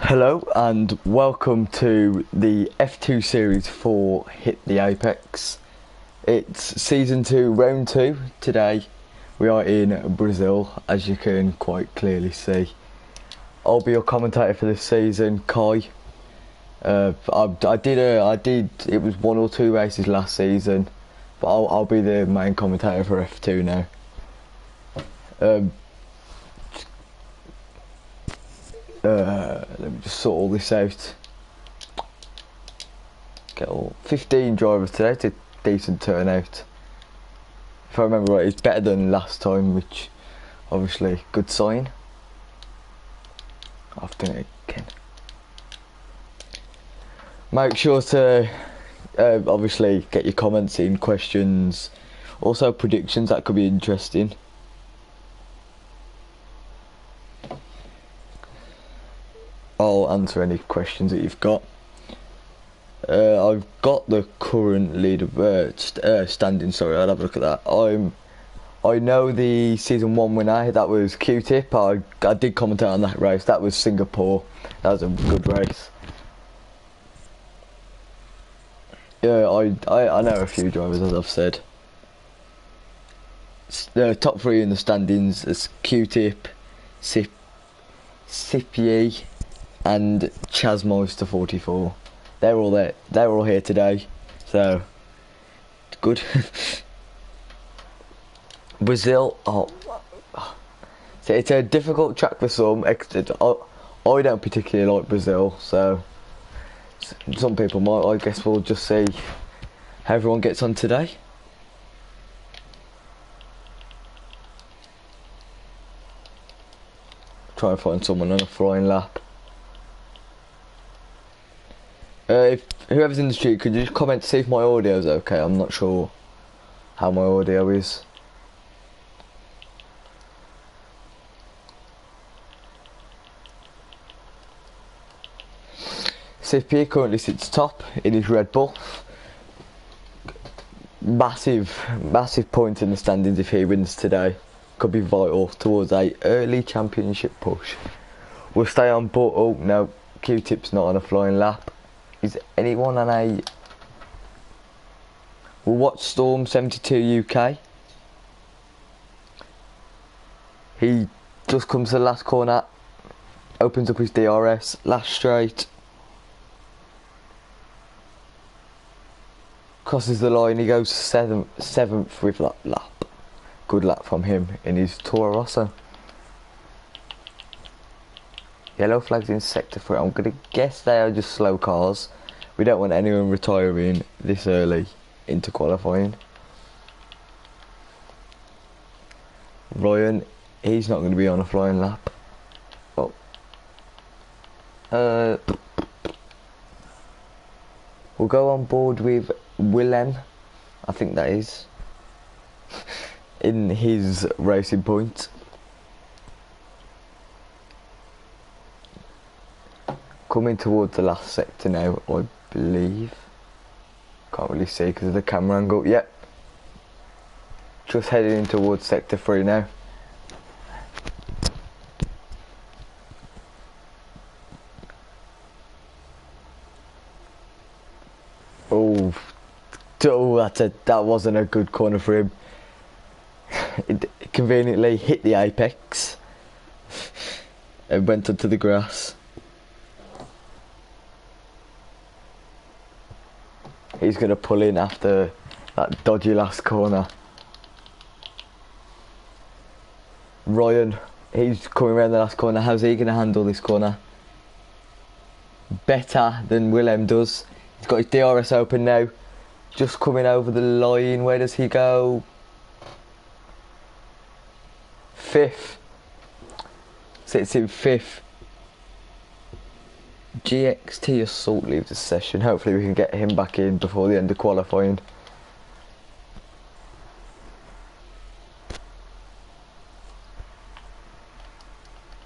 Hello and welcome to the F2 series for Hit the Apex. It's season 2, round 2. Today we are in Brazil, as you can quite clearly see. I'll be your commentator for this season, Kai. I did. It was 1 or 2 races last season, but I'll be the main commentator for F2 now. Let me just sort all this out. Get all 15 drivers today. It's a decent turnout. If I remember right, it's better than last time, which obviously good sign. I've done it again. Make sure to obviously get your comments in, questions, also predictions. That could be interesting. I'll answer any questions that you've got. I've got the current leader standing. Sorry, I'll have a look at that. I know the season 1 winner. That was Q-Tip. I did commentate on that race. That was Singapore. That was a good race. Yeah, I know a few drivers, as I've said. The top 3 in the standings is Q-Tip, Sippy, and Chasmeister 44. They're all there. They're all here today, so it's good. Brazil. So it's a difficult track for some. I don't particularly like Brazil, so some people might. I guess we'll just see how everyone gets on today. Try and find someone on a flying lap. If whoever's in the street, could you just comment to see if my audio's okay? I'm not sure how my audio is. Sippy currently sits top in his Red Bull. Massive point in the standings if he wins today. Could be vital towards a early championship push. We'll stay on board. Oh no, Q-Tip's not on a flying lap. Is anyone on a... We'll watch Storm 72 UK. He just comes to the last corner, opens up his DRS, last straight, crosses the line. He goes seventh with that lap. Good lap from him in his Toro Rosso. Yellow flags in sector 3. I'm going to guess they are just slow cars. We don't want anyone retiring this early into qualifying. Ryan, he's not going to be on a flying lap. Oh. We'll go on board with Willem, I think that is, in his racing point. Coming towards the last sector now, I believe. Can't really see because of the camera angle. Yep. Just heading in towards sector 3 now. Oh, that wasn't a good corner for him. It conveniently hit the apex and went onto the grass. He's going to pull in after that dodgy last corner. Ryan, he's coming around the last corner. How's he going to handle this corner? Better than Willem does. He's got his DRS open now. Just coming over the line. Where does he go? 5th. Sits in 5th. GXT Assault leaves the session. Hopefully we can get him back in before the end of qualifying.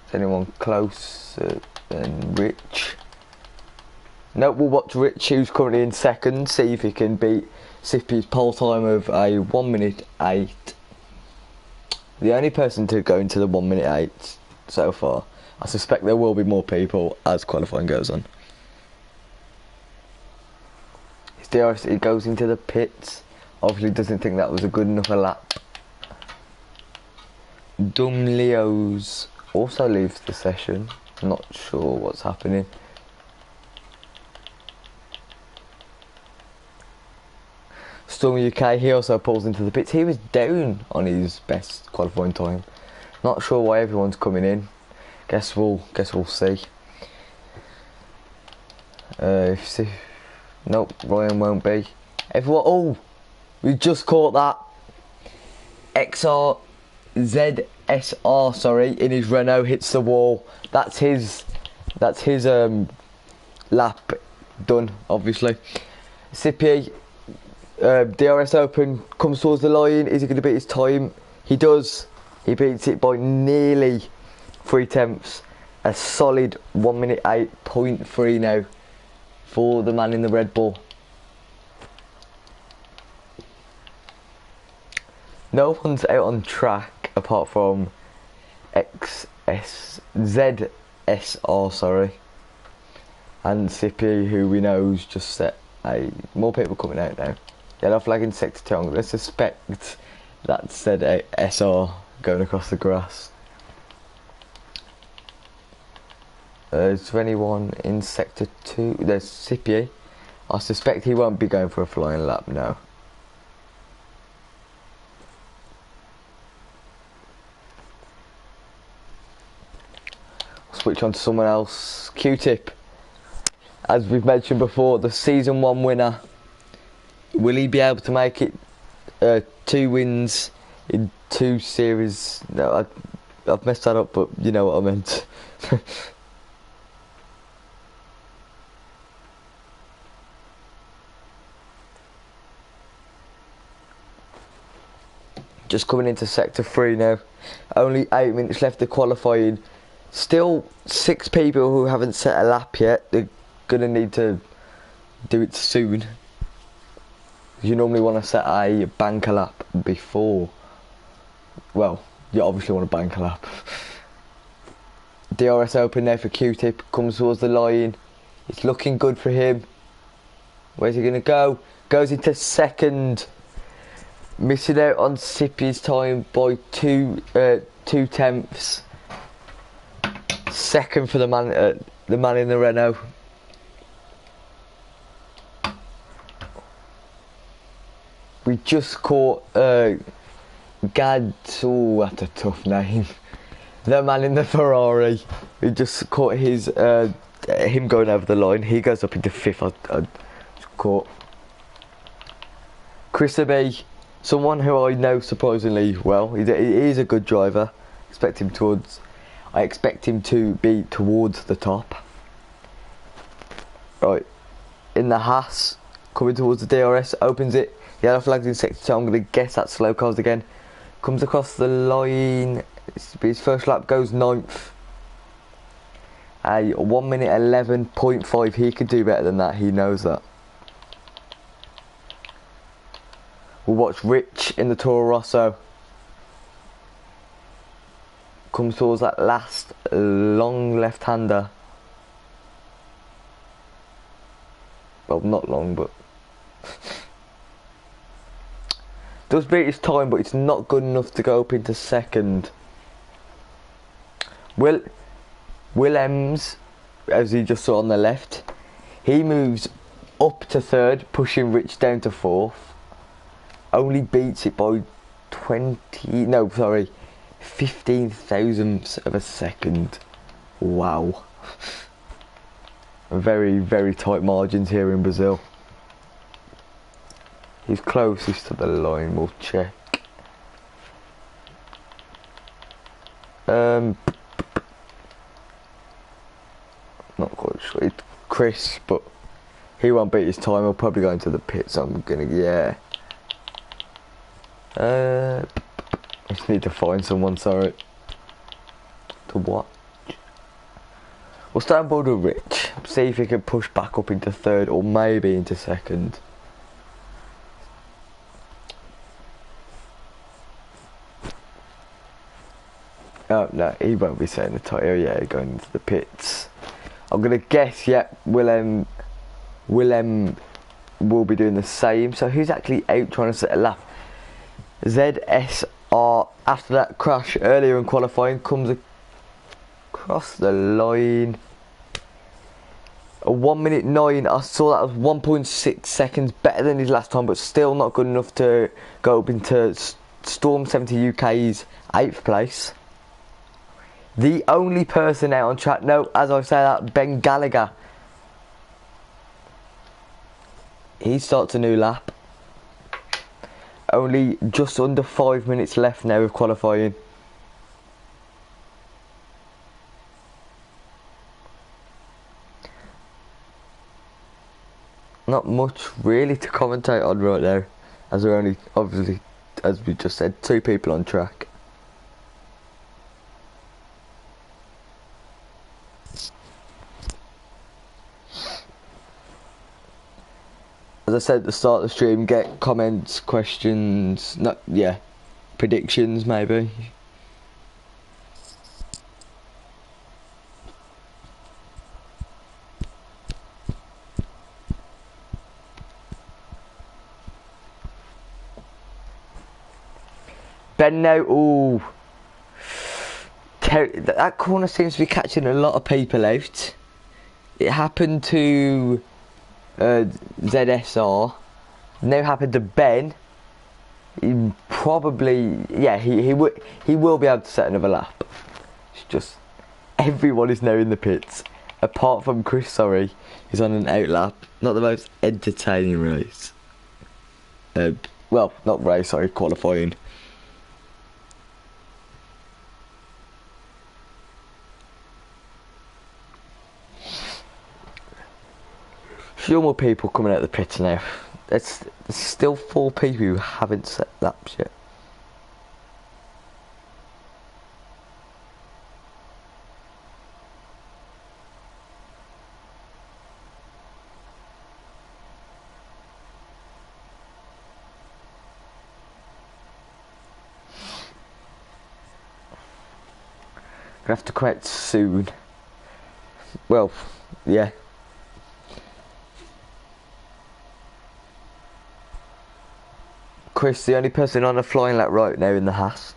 Is anyone closer than Rich? No, we'll watch Rich, who's currently in 2nd, see if he can beat Sippy's pole time of a 1:08. The only person to go into the 1:08 so far. I suspect there will be more people as qualifying goes on. His DRS, he goes into the pits. Obviously doesn't think that was a good enough a lap. Dumb Leos also leaves the session. Not sure what's happening. Storm UK, he also pulls into the pits. He was down on his best qualifying time. Not sure why everyone's coming in. Guess we'll see. Nope, Ryan won't be. Everyone, oh, we just caught that. ZSR, sorry, in his Renault hits the wall. That's his lap done, obviously. Sippy, DRS Open comes towards the line. Is he going to beat his time? He does. He beats it by nearly 3/10. A solid 1 minute 8.3 now for the man in the Red Bull. No one's out on track apart from ZSR, sorry, and Sippy, who we know's just set a more people coming out now. Yellow flag in sector 2. I'm going to suspect that said SR going across the grass. Is there anyone in sector 2? There's Sippy. I suspect he won't be going for a flying lap now. Switch on to someone else. Q-Tip, as we've mentioned before, the season 1 winner. Will he be able to make it 2 wins in 2 series? No, I've messed that up, but you know what I meant. Just coming into sector 3 now. Only 8 minutes left of qualifying. Still 6 people who haven't set a lap yet. They're gonna need to do it soon. You normally want to set a banker lap before. Well, you obviously want to bank a lap. DRS Open now for Q-Tip. Comes towards the line. It's looking good for him. Where's he gonna go? Goes into second. Missing out on Sippy's time by 2/10. Second for the man in the Renault. We just caught Gad. Oh, that's a tough name. The man in the Ferrari. We just caught his him going over the line. He goes up into 5th. I caught Chris Abbey, someone who I know surprisingly well. He is a good driver. I expect him to be towards the top. Right, in the Haas, coming towards the DRS, opens it. Yellow flags in sector 2. I'm going to guess that's slow cars again. Comes across the line. His first lap goes 9th. A 1 minute 11.5. He could do better than that. He knows that. We'll watch Rich in the Toro Rosso. Comes towards that last long left-hander. Well, not long, but does beat his time, but it's not good enough to go up into second. Willems, as you just saw on the left, he moves up to 3rd, pushing Rich down to 4th. Only beats it by 15 thousandths of a second. Wow. Very, very tight margins here in Brazil. He's closest to the line, we'll check. Not quite sure. It's Chris, but he won't beat his time. He'll probably go into the pits. I'm gonna, yeah. I just need to find someone, sorry, to watch. We'll start on board with Rich. See if he can push back up into 3rd or maybe into 2nd. Oh no, he won't be setting the tyre. Yeah, going into the pits. I'm gonna guess. Yeah, Willem will be doing the same. So who's actually out trying to set a lap? ZSR, after that crash earlier in qualifying, comes across the line. A 1:09. I saw that was 1.6 seconds better than his last time, but still not good enough to go up into Storm 70 UK's 8th place. The only person out on track, no, as I say that, Ben Gallagher. He starts a new lap. Only just under 5 minutes left now of qualifying. Not much really to commentate on right now, as we're only, obviously, as we just said, 2 people on track. As I said at the start of the stream, get comments, questions, predictions maybe. Ben now, ooh. That corner seems to be catching a lot of people out. It happened to ZSR. Now happened to Ben. He probably, yeah, he will be able to set another lap. It's just everyone is now in the pits, apart from Chris. Sorry, he's on an out lap. Not the most entertaining race. Well, not race. Sorry, qualifying. Few more people coming out of the pits now. There's still 4 people who haven't set laps yet. Gonna have to quit soon. Well, yeah. Chris, the only person on a flying lap right now in the Haas.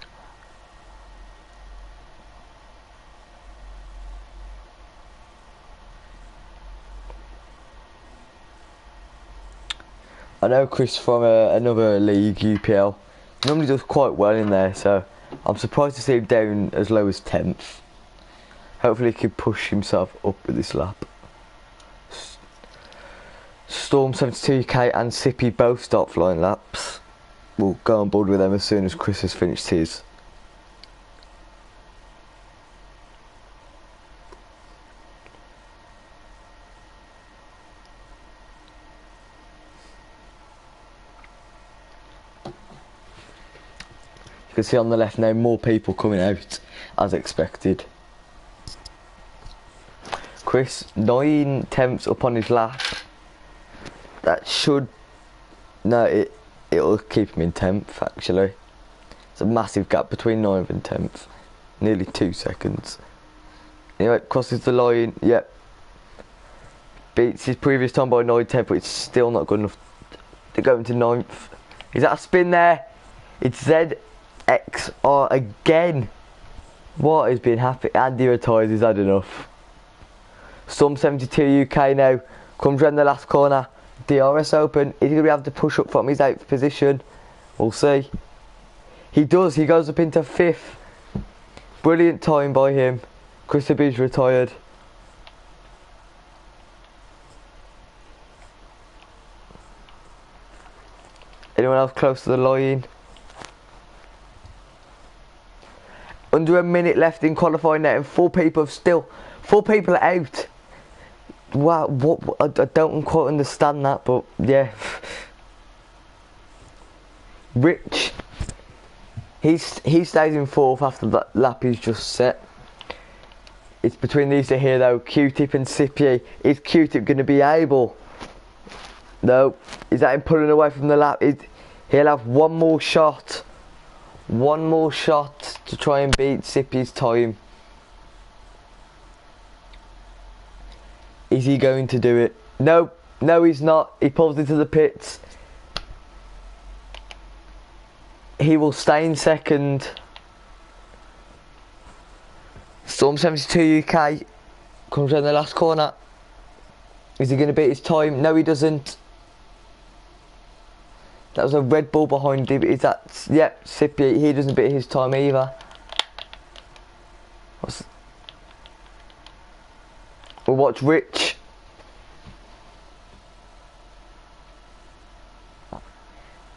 I know Chris from another league, UPL. He normally does quite well in there, so I'm surprised to see him down as low as 10th. Hopefully he can push himself up with this lap. Storm 72K and Sippy both start flying laps. We'll go on board with them as soon as Chris has finished his. You can see on the left now more people coming out as expected. Chris 9/10 up on his lap. That should, no, it'll keep him in 10th actually. It's a massive gap between 9th and 10th. Nearly 2 seconds. Anyway, crosses the line, yep. Beats his previous time by 9/10, but it's still not good enough to go into 9th. Is that a spin there? It's ZXR again. What has been happening? Andy retires, he's had enough. Storm 72 UK now comes round the last corner. DRS open. Is he going to be able to push up from his 8th position? We'll see. He does. He goes up into 5th. Brilliant time by him. Chris Abi's retired. Anyone else close to the line? Under a minute left in qualifying now, and 4 people are out. Wow, what? I don't quite understand that, but yeah. Rich, he stays in 4th after that lap he's just set. It's between these 2 here though, Q-Tip and Sippy. Is Q-Tip going to be able? No. Is that him pulling away from the lap? He'll have one more shot. One more shot to try and beat Sippy's time. Is he going to do it? No, no he's not. He pulls into the pits. He will stay in second. Storm 72 UK comes around the last corner. Is he going to beat his time? No, he doesn't. That was a Red Bull behind him. Is that... Yep, Sippy. He doesn't beat his time either. We'll watch Rich.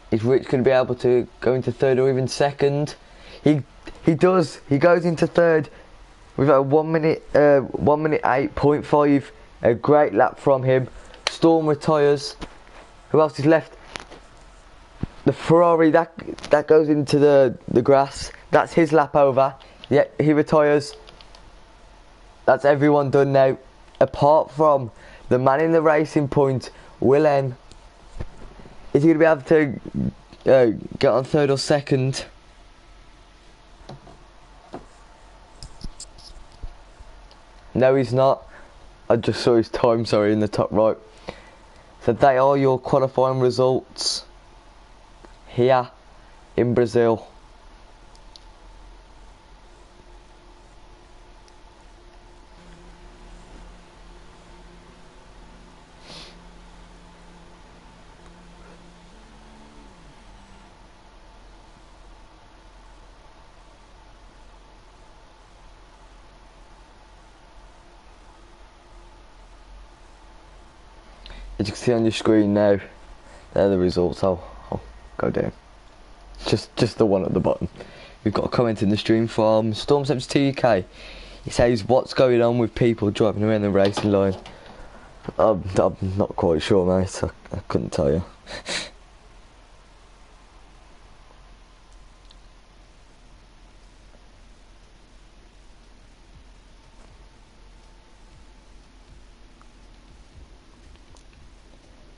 Is Rich going to be able to go into third or even second? He does. He goes into third. We've got a 1 minute 8.5. A great lap from him. Storm retires. Who else is left? The Ferrari that goes into the grass. That's his lap over. Yeah, he retires. That's everyone done now, apart from the man in the Racing Point, Willem. Is he going to be able to get on third or second? No, he's not. I just saw his time, sorry, in the top right. So they are your qualifying results here in Brazil. As you can see on your screen now, they're the results. I'll go down. Just the one at the bottom. We've got a comment in the stream from Storm 72 UK. He says, what's going on with people driving around the racing line? I'm not quite sure, mate. I couldn't tell you.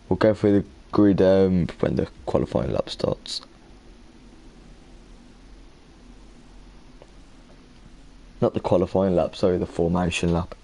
We'll go through the grid when the qualifying lap starts. Not the qualifying lap, sorry, the formation lap.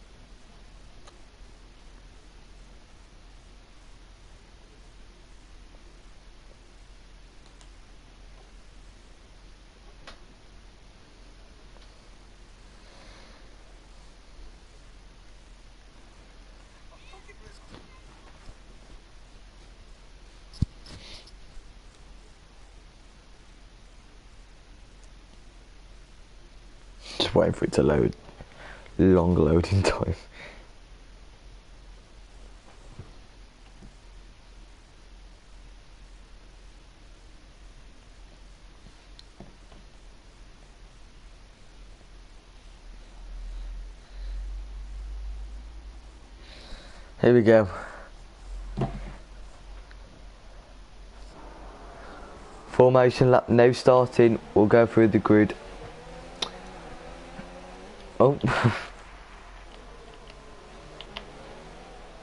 Just waiting for it to load. Long loading time. Here we go. Formation lap now starting. We'll go through the grid. Oh.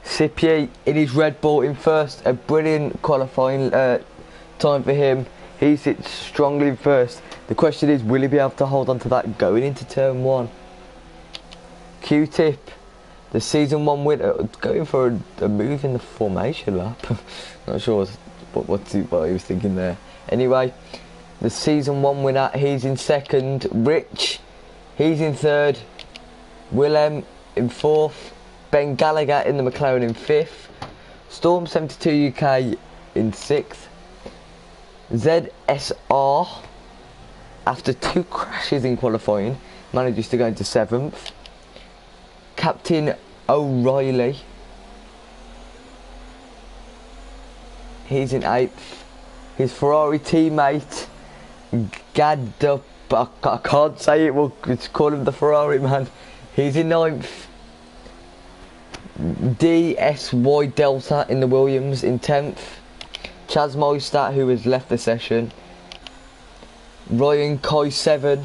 Sippy in his Red Bull in first. A brilliant qualifying time for him. He sits strongly in first. The question is, will he be able to hold on to that going into turn one? Q-Tip, the season one winner, going for a move in the formation lap. Not sure what he was thinking there. Anyway, the season one winner, he's in second. Rich, he's in third. Willem in fourth. Ben Gallagher in the McLaren in fifth. Storm 72 UK in sixth. ZSR, after 2 crashes in qualifying, manages to go into seventh. Captain O'Reilly, he's in eighth. His Ferrari teammate Gadda, I can't say it, we'll just call him the Ferrari man. He's in ninth. DSY Delta in the Williams in 10th. Chaz Moistat, who has left the session. Ryan Kai 7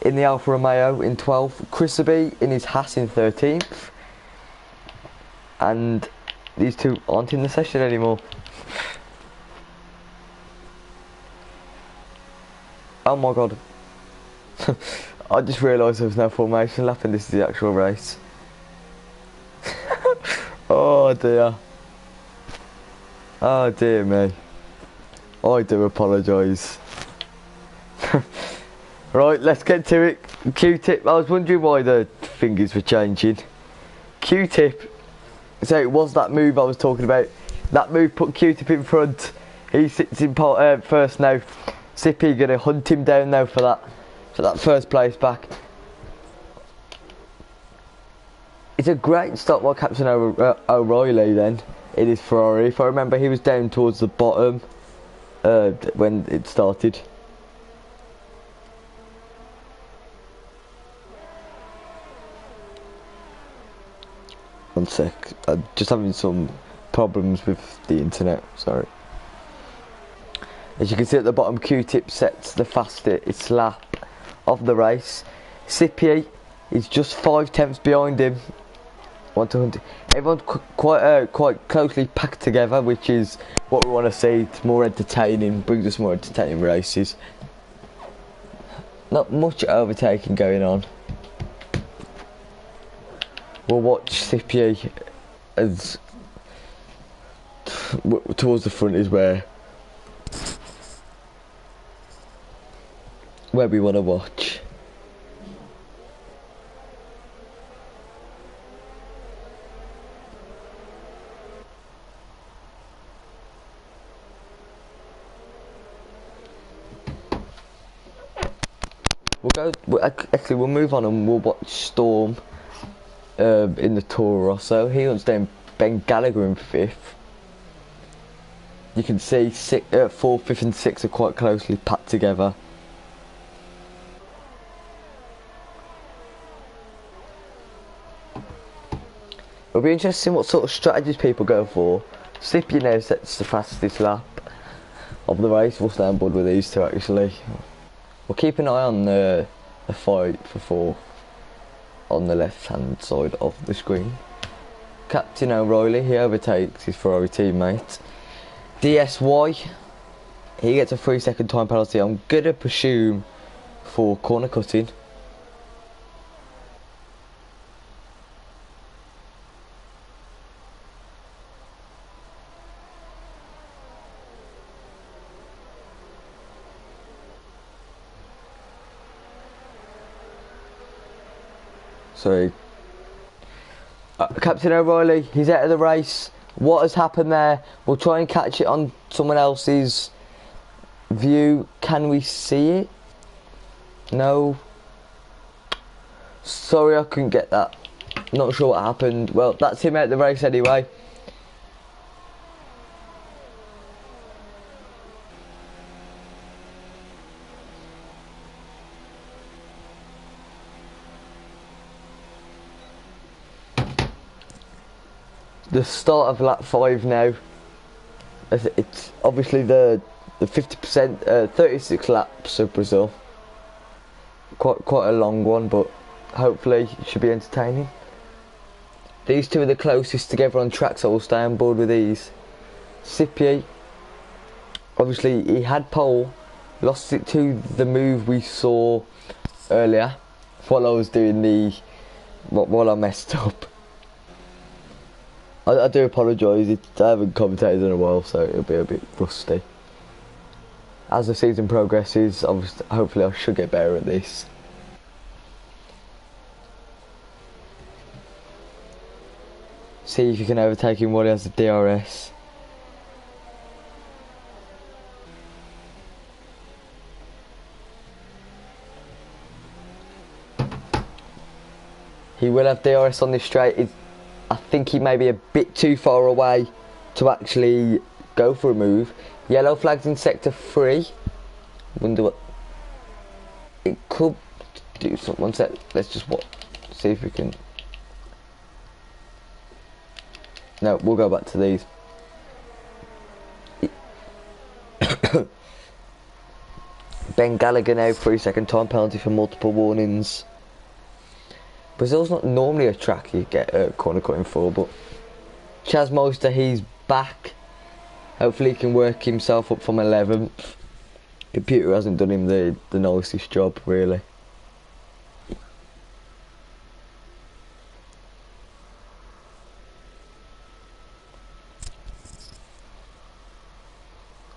in the Alfa Romeo in 12th. Chrisaby in his Haas in 13th. And these two aren't in the session anymore. Oh my god. I just realised there was no formation lap and this is the actual race. Oh dear. Oh dear me. I do apologise. Right, let's get to it. Q-Tip, I was wondering why the fingers were changing. Q-Tip, so it was that move I was talking about. That move put Q-Tip in front. He sits in first now. Sippy gonna hunt him down now for that first place back. It's a great stop by Captain O'Reilly then in his Ferrari. If I remember, he was down towards the bottom when it started. One sec, I'm just having some problems with the internet, sorry. As you can see at the bottom, Q-Tip sets the fastest lap of the race. Sippy is just 5/10 behind him. Everyone's quite closely packed together, which is what we want to see. It's more entertaining, brings us more entertaining races. Not much overtaking going on. We'll watch Sippy as towards the front is where we want to watch. We'll move on and we'll watch Storm in the Toro Rosso. He wants down Ben Gallagher in 5th. You can see 4th, 5th and 6th are quite closely packed together. It'll be interesting what sort of strategies people go for. Sippy now sets the fastest lap of the race. We'll stay on board with these two actually. We'll keep an eye on the fight for 4th on the left hand side of the screen. Captain O'Reilly, he overtakes his Ferrari teammate. DSY, he gets a 3-second time penalty. I'm gonna presume for corner cutting. Sorry. Captain O'Reilly, he's out of the race. What has happened there? We'll try and catch it on someone else's view. Can we see it? No. Sorry, I couldn't get that. Not sure what happened. Well, that's him out of the race anyway. The start of lap 5 now. It's obviously the 50%, 36 laps of Brazil. Quite a long one, but hopefully it should be entertaining. These two are the closest together on track, so we'll stay on board with these. Sippy, obviously he had pole, lost it to the move we saw earlier while I was doing while I messed up. I do apologise, I haven't commentated in a while, so it'll be a bit rusty. As the season progresses, hopefully I should get better at this. See if you can overtake him while he has the DRS. He will have DRS on this straight. I think he may be a bit too far away to actually go for a move. Yellow flags in sector 3. Wonder what it could do. One sec. Let's just see if we can. No, we'll go back to these. Ben Gallagher now 3-second time penalty for multiple warnings. Brazil's not normally a track you get a corner cutting for, but Chaz Meister, he's back. Hopefully he can work himself up from 11th. Computer hasn't done him the nicest job, really.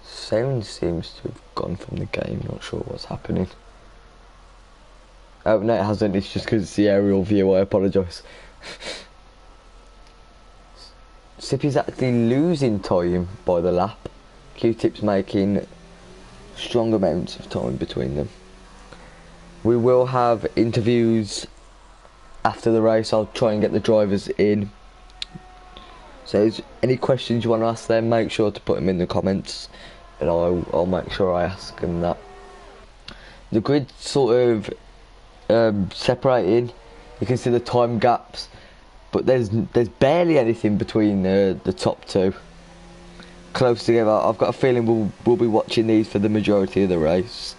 Sound seems to have gone from the game, not sure what's happening. Oh, no, it hasn't, it's just because it's the aerial view, I apologise. Sippy's actually losing time by the lap. Q-Tip's making strong amounts of time between them. We will have interviews after the race. I'll try and get the drivers in. So any questions you want to ask them, make sure to put them in the comments, and I'll make sure I ask them that. The grid sort of separating. You can see the time gaps, but there's barely anything between the top two. Close together. I've got a feeling we'll be watching these for the majority of the race.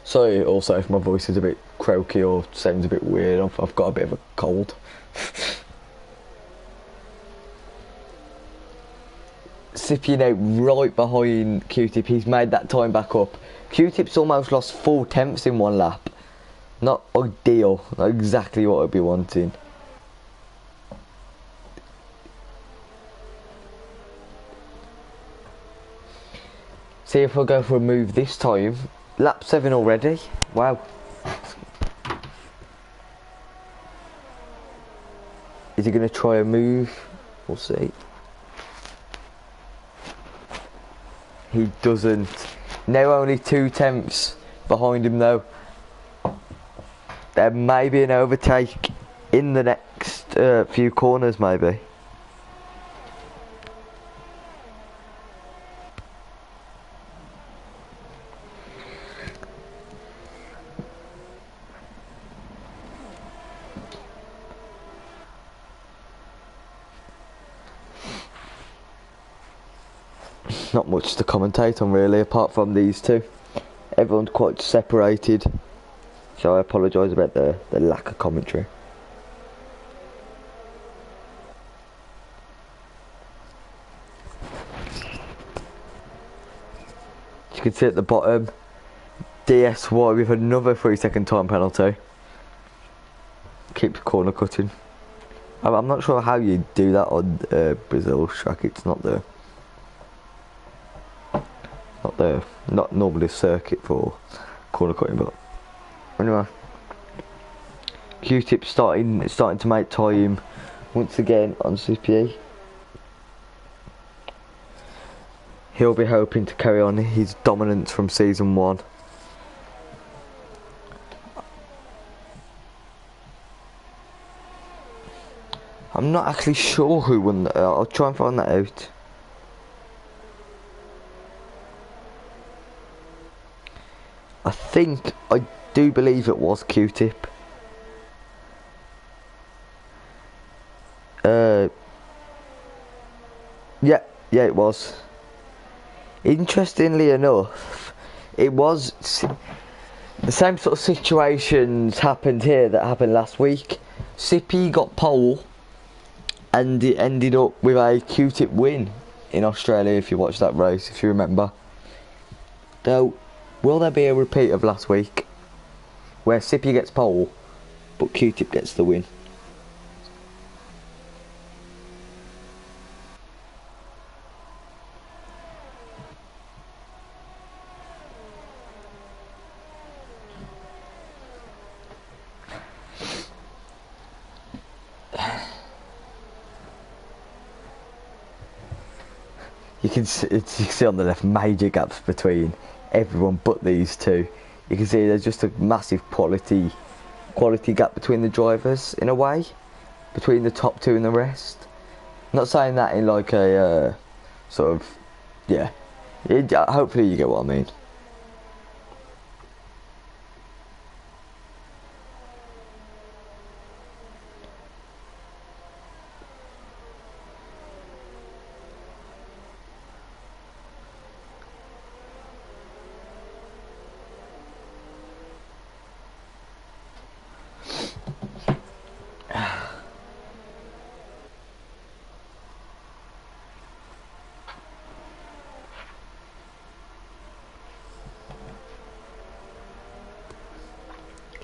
Sorry also if my voice is a bit croaky or sounds a bit weird. I've got a bit of a cold. Sippy now right behind Q-Tip. He's made that time back up. Q-Tip's almost lost 4 tenths in one lap. Not ideal. Not exactly what I'd be wanting. See if we'll go for a move this time. Lap 7 already. Wow. Is he going to try a move? We'll see. He doesn't. Now only 2 tenths behind him though. There may be an overtake in the next few corners maybe. Not much to commentate on really, apart from these two. Everyone's quite separated, so I apologise about the lack of commentary. As you can see at the bottom, DSY with another 3-second time penalty. Keeps corner cutting. I'm not sure how you do that on Brazil track. It's not normally a circuit for corner cutting, but anyway. Q-Tip starting to make time once again on CPE. He'll be hoping to carry on his dominance from season 1. I'm not actually sure who won that. I'll try and find that out. I do believe it was Q-Tip. Yeah, it was. Interestingly enough, it was the same sort of situations happened here that happened last week. Sippy got pole, and it ended up with a Q-Tip win in Australia. If you watched that race, if you remember. Though, will there be a repeat of last week, where Sippy gets pole, but Q-Tip gets the win? You can see on the left major gaps between everyone but these two. You can see there's just a massive quality gap between the drivers in a way, between the top 2 and the rest. I'm not saying that in like a sort of, yeah. Hopefully you get what I mean.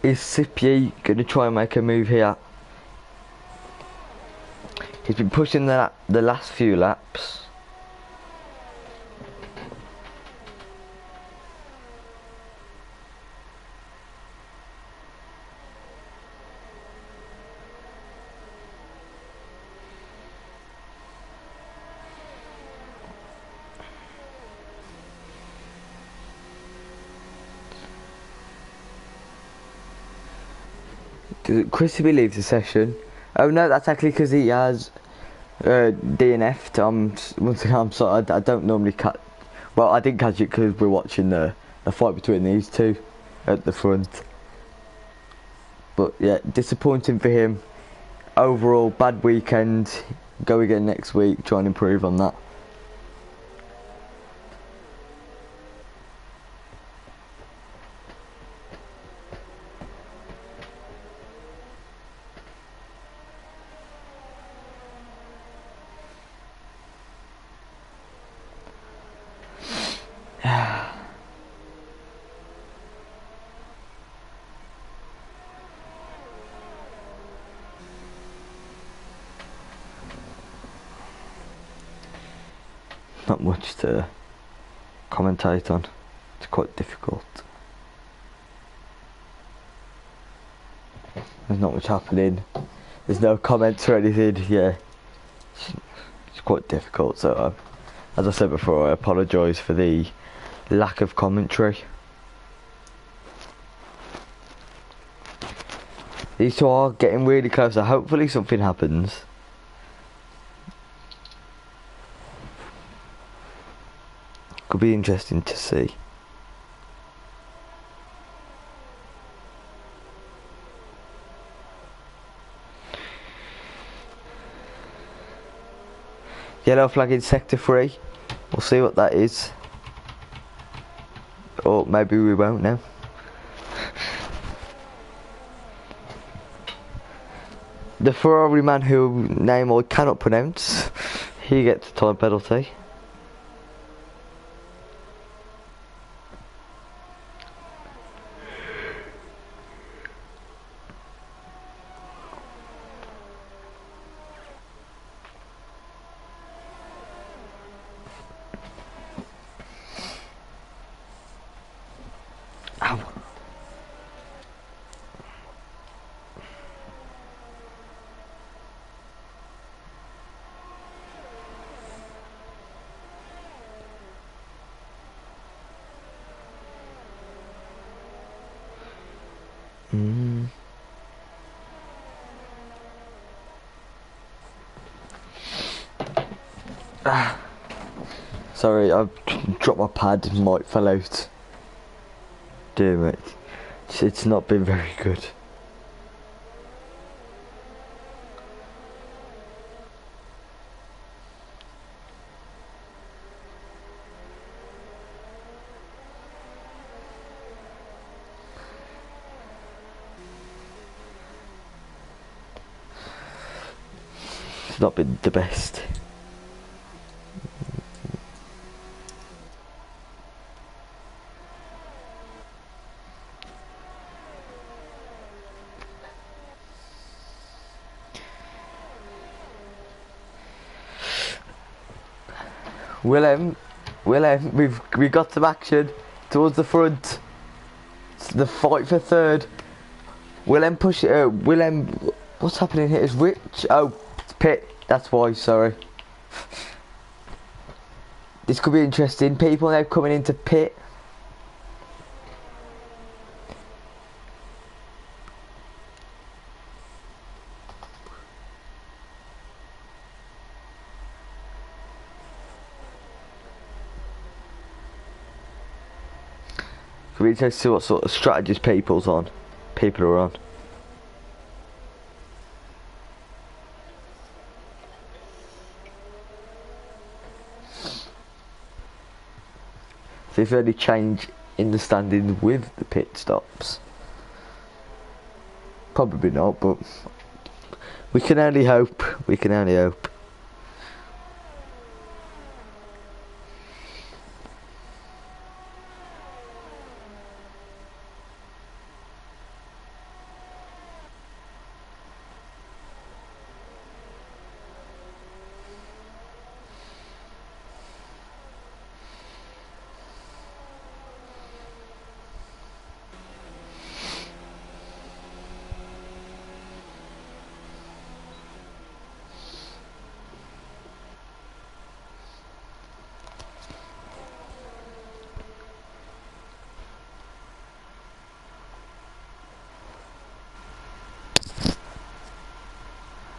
Is Sippy going to try and make a move here? He's been pushing the last few laps. Chrissy leaves the session. Oh no, that's actually because he has DNF'd. Once again, I'm sorry, I don't normally catch. Well, I didn't catch it because we're watching the fight between these two at the front. But yeah, disappointing for him. Overall, bad weekend. Go again next week. Try and improve on that. Not much to commentate on. It's quite difficult. There's not much happening. There's no comments or anything. Yeah, it's quite difficult. So, as I said before, I apologise for the lack of commentary. These two are getting really close. So hopefully something happens. Could be interesting to see. Yellow flag in sector 3. We'll see what that is. Or maybe we won't now. The Ferrari man whose name I cannot pronounce, he gets a time penalty. Ow. Sorry, I've dropped my pad and mic fell out. Damn it. It's not been very good. It's not been the best. Willem, we got some action towards the front. It's the fight for third. Willem push. Willem, what's happening here? Is Rich? Oh, it's Pit. That's why. Sorry. This could be interesting. People now coming into Pit. Could be interesting to see what sort of strategies people are on. See if there's any change in the standings with the pit stops. Probably not, but we can only hope. We can only hope.